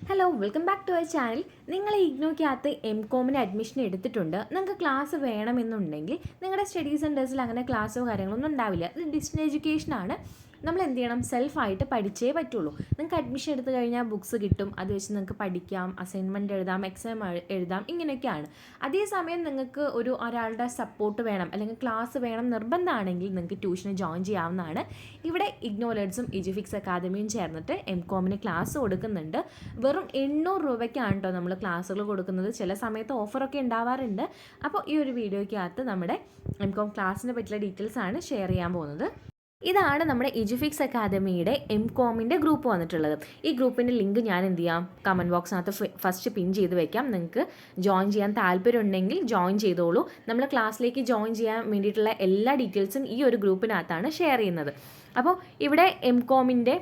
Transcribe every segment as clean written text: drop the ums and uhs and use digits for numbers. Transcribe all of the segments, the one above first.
Hello welcome back to our channel. നിങ്ങൾ ഇഗ്നോയ്ക്കകത്ത് എംകോമിന് admission എടുത്തിട്ടുണ്ട്. നിങ്ങൾക്ക് ക്ലാസ് വേണമെന്നുണ്ടെങ്കിൽ നിങ്ങളുടെ സ്റ്റഡി സെൻറ്റേഴ്സിൽ അങ്ങനെ ക്ലാസ്സോ കാര്യങ്ങളൊന്നും ഉണ്ടാവില്ല. ഇത് ഡിസ്റ്റൻസ് എഡ്യൂക്കേഷനാണ്. നമ്മൾ എന്ത് ചെയ്യണം? സെൽഫായിട്ട് പഠിച്ചേ പറ്റുള്ളൂ. നിങ്ങൾക്ക് അഡ്മിഷൻ എടുത്തു കഴിഞ്ഞാൽ ബുക്സ് കിട്ടും. അത് വെച്ച് നിങ്ങൾക്ക് പഠിക്കാം, അസൈൻമെൻറ്റ് എഴുതാം, എക്സാം എഴുതാം, ഇങ്ങനെയൊക്കെയാണ്. അതേസമയം നിങ്ങൾക്ക് ഒരാളുടെ സപ്പോർട്ട് വേണം അല്ലെങ്കിൽ ക്ലാസ് വേണം നിർബന്ധമാണെങ്കിൽ നിങ്ങൾക്ക് ട്യൂഷന് ജോയിൻ ചെയ്യാവുന്നതാണ്. ഇവിടെ ഇഗ്നോലേഡ്സും ഇജിഫിക്സ് അക്കാദമിയും ചേർന്നിട്ട് എംകോമിന് ക്ലാസ് കൊടുക്കുന്നുണ്ട്. വെറും 800 രൂപയ്ക്കാണ് കേട്ടോ നമ്മൾ ക്ലാസ്സുകൾ കൊടുക്കുന്നത്. ചില സമയത്ത് ഓഫറൊക്കെ ഉണ്ടാവാറുണ്ട്. അപ്പോൾ ഈ ഒരു വീഡിയോയ്ക്കകത്ത് നമ്മുടെ എംകോം ക്ലാസ്സിനെ പറ്റിയുള്ള ഡീറ്റെയിൽസ് ആണ് ഷെയർ ചെയ്യാൻ പോകുന്നത്. ഇതാണ് നമ്മുടെ ഇജിഫിക്സ് അക്കാദമിയുടെ എംകോമിൻ്റെ ഗ്രൂപ്പ് വന്നിട്ടുള്ളത്. ഈ ഗ്രൂപ്പിൻ്റെ ലിങ്ക് ഞാൻ എന്ത് ചെയ്യാം, കമൻറ്റ് ബോക്സിനകത്ത് ഫസ്റ്റ് പിൻ ചെയ്ത് വെക്കാം. നിങ്ങൾക്ക് ജോയിൻ ചെയ്യാൻ താല്പര്യം ഉണ്ടെങ്കിൽ ജോയിൻ ചെയ്തോളൂ. നമ്മൾ ക്ലാസ്സിലേക്ക് ജോയിൻ ചെയ്യാൻ വേണ്ടിയിട്ടുള്ള എല്ലാ ഡീറ്റെയിൽസും ഈ ഒരു ഗ്രൂപ്പിനകത്താണ് ഷെയർ ചെയ്യുന്നത്. അപ്പോൾ ഇവിടെ എംകോമിൻ്റെ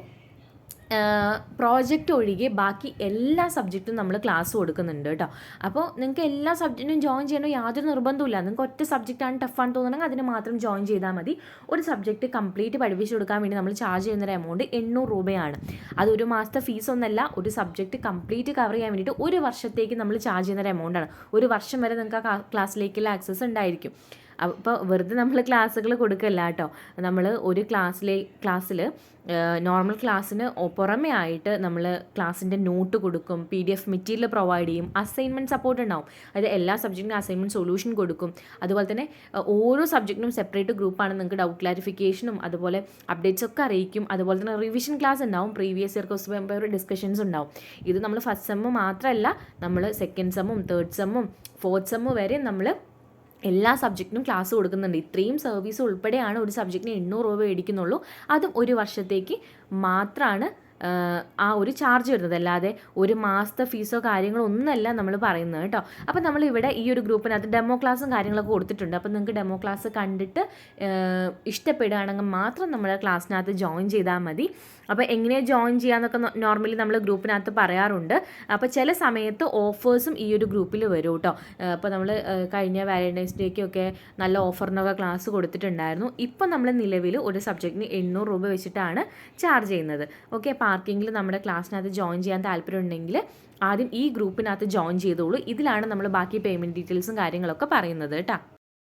പ്രോജക്റ്റ് ഒഴികെ ബാക്കി എല്ലാ സബ്ജക്റ്റും നമ്മൾ ക്ലാസ് കൊടുക്കുന്നുണ്ട് കേട്ടോ. അപ്പോൾ നിങ്ങൾക്ക് എല്ലാ സബ്ജക്റ്റിനും ജോയിൻ ചെയ്യണോ യാതൊരു നിർബന്ധമില്ല. നിങ്ങൾക്ക് ഒറ്റ സബ്ജക്റ്റാണ് ടഫാണ് തോന്നുന്നെങ്കിൽ അതിന് മാത്രം ജോയിൻ ചെയ്താൽ മതി. ഒരു സബ്ജക്റ്റ് കംപ്ലീറ്റ് പഠിപ്പിച്ച് കൊടുക്കാൻ വേണ്ടി നമ്മൾ ചാർജ് ചെയ്യുന്നൊരു എമൗണ്ട് 800 രൂപയാണ്. അതൊരു മാസത്തെ ഫീസൊന്നല്ല, ഒരു സബ്ജക്റ്റ് കംപ്ലീറ്റ് കവർ ചെയ്യാൻ വേണ്ടിയിട്ട് ഒരു വർഷത്തേക്ക് നമ്മൾ ചാർജ് ചെയ്യുന്നൊരു എമൗണ്ടാണ്. ഒരു വർഷം വരെ നിങ്ങൾക്ക് ആ ക്ലാസ്സിലേക്കുള്ള ആക്സസ് ഉണ്ടായിരിക്കും. അപ്പോൾ വെറുതെ നമ്മൾ ക്ലാസ്സുകൾ കൊടുക്കല്ല കേട്ടോ. നമ്മൾ ഒരു ക്ലാസ്സിൽ നോർമൽ ക്ലാസ്സിന് പുറമെ ആയിട്ട് നമ്മൾ ക്ലാസ്സിൻ്റെ നോട്ട് കൊടുക്കും, PDF മെറ്റീരിയൽ പ്രൊവൈഡ് ചെയ്യും, അസൈൻമെൻറ്റ് സപ്പോർട്ട് ഉണ്ടാവും. അതായത് എല്ലാ സബ്ജക്റ്റിനും അസൈൻമെൻറ്റ് സൊല്യൂഷൻ കൊടുക്കും. അതുപോലെ തന്നെ ഓരോ സബ്ജക്റ്റിനും സെപ്പറേറ്റ് ഗ്രൂപ്പാണ്. നിങ്ങൾക്ക് ഡൗട്ട് ക്ലാരിഫിക്കേഷനും അതുപോലെ അപ്ഡേറ്റ്സ് ഒക്കെ അറിയിക്കും. അതുപോലെ തന്നെ റിവിഷൻ ക്ലാസ് ഉണ്ടാവും, previous year question paper discussions ഉണ്ടാവും. ഇത് നമ്മൾ ഫസ്റ്റ് സെമ്മ് മാത്രമല്ല, നമ്മൾ സെക്കൻഡ് സെമ്മും തേർഡ് സെമ്മും ഫോർത്ത് സെമ്മ് വരെ നമ്മൾ എല്ലാ സബ്ജക്റ്റിനും ക്ലാസ് കൊടുക്കുന്നുണ്ട്. ഇത്രയും സർവീസ് ഉൾപ്പെടെയാണ് ഒരു സബ്ജക്റ്റിന് 800 രൂപ മേടിക്കുന്നുള്ളൂ. അതും ഒരു വർഷത്തേക്ക് മാത്രമാണ് ആ ഒരു ചാർജ് വരുന്നത്. അല്ലാതെ ഒരു മാസത്തെ ഫീസോ കാര്യങ്ങളോ ഒന്നുമല്ല നമ്മൾ പറയുന്നത് കേട്ടോ. അപ്പോൾ നമ്മളിവിടെ ഈ ഒരു ഗ്രൂപ്പിനകത്ത് ഡെമോ ക്ലാസ്സും കാര്യങ്ങളൊക്കെ കൊടുത്തിട്ടുണ്ട്. അപ്പോൾ നിങ്ങൾക്ക് ഡെമോ ക്ലാസ് കണ്ടിട്ട് ഇഷ്ടപ്പെടുകയാണെങ്കിൽ മാത്രം നമ്മുടെ ക്ലാസ്സിനകത്ത് ജോയിൻ ചെയ്താൽ മതി. അപ്പോൾ എങ്ങനെയാണ് ജോയിൻ ചെയ്യാമെന്നൊക്കെ നോർമലി നമ്മൾ ഗ്രൂപ്പിനകത്ത് പറയാറുണ്ട്. അപ്പോൾ ചില സമയത്ത് ഓഫേഴ്സും ഈ ഒരു ഗ്രൂപ്പിൽ വരും കേട്ടോ. അപ്പോൾ നമ്മൾ കഴിഞ്ഞ വാലന്റൈൻസ് ഡേക്കൊക്കെ നല്ല ഓഫറിനൊക്കെ ക്ലാസ് കൊടുത്തിട്ടുണ്ടായിരുന്നു. ഇപ്പോൾ നമ്മൾ നിലവിൽ ഒരു സബ്ജക്റ്റിന് 800 രൂപ വെച്ചിട്ടാണ് ചാർജ് ചെയ്യുന്നത്. ഓക്കെ, പാർക്കിങ്ങിൽ നമ്മുടെ ക്ലാസ്സിനകത്ത് ജോയിൻ ചെയ്യാൻ താല്പര്യമുണ്ടെങ്കിൽ ആദ്യം ഈ ഗ്രൂപ്പിനകത്ത് ജോയിൻ ചെയ്തോളൂ. ഇതിലാണ് നമ്മൾ ബാക്കി പേയ്മെൻറ്റ് ഡീറ്റെയിൽസും കാര്യങ്ങളൊക്കെ പറയുന്നത് കേട്ടോ.